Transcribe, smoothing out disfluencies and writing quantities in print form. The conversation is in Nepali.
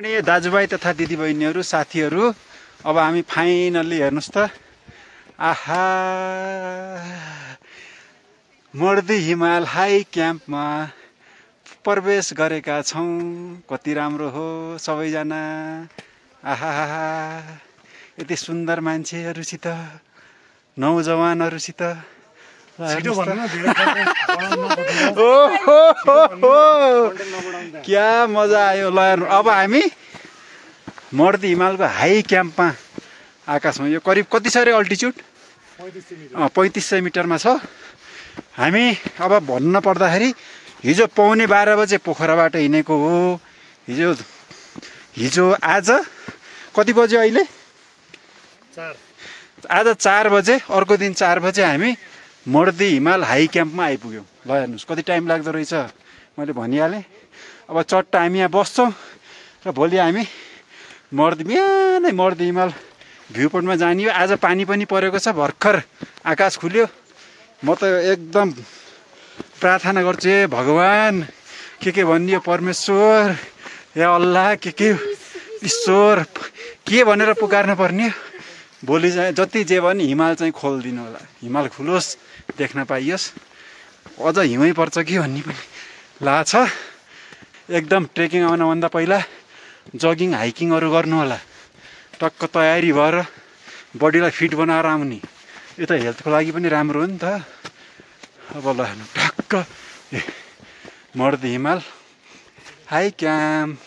दाजुभाइ तथा दिदीबहिनीहरू साथीहरू अब हामी फाइनल्ली हेर्नुस् त आहा मर्दी हिमाल हाई क्याम्पमा प्रवेश गरेका छौं। कति राम्रो हो सबैजना। आहा यति सुन्दर मान्छेहरूसित नौजवानहरूसित क्या मजा आयो। ल अब हामी मर्दी हिमालको हाई क्याम्पमा आएका छौँ। यो करिब कति छ रे अल्टिच्युड? 3500 मिटरमा छ। हामी अब भन्न पर्दाखेरि हिजो पौने 12 बजे पोखराबाट हिँडेको हो। हिजो आज कति बजे? अहिले आज 4 बजे, अर्को दिन 4 बजे हामी मर्दी हिमाल हाई क्याम्पमा आइपुग्यौँ। ल हेर्नुहोस् कति टाइम लाग्दो रहेछ। मैले भनिहालेँ। अब चट्ट हामी यहाँ बस्छौँ र भोलि हामी बिहानै मर्दी हिमाल भ्यू पोइन्टमा जाने हो। आज पानी पनि परेको छ, भर्खर आकाश खुल्यो। म त एकदम प्रार्थना गर्छु, हे भगवान के भनिदियो परमेश्वर, या अल्लाह के ईश्वर के भनेर पुकार्नु पर्ने। भोलि चाहिँ जति जे भने हिमाल चाहिँ खोलिदिनु होला। हिमाल खुलोस्, देख्न पाइयोस्। अझ हिउँै पर्छ कि भन्ने पनि लाग्छ। एकदम ट्रेकिङ आउनुभन्दा पहिला जगिङ हाइकिङहरू गर्नु होला। टक्क तयारी भएर बडीलाई फिट बनाएर आउने। यो त हेल्थको लागि पनि राम्रो हो नि त। अब ल टक्क मर्दी हिमाल हाई क्याम्प।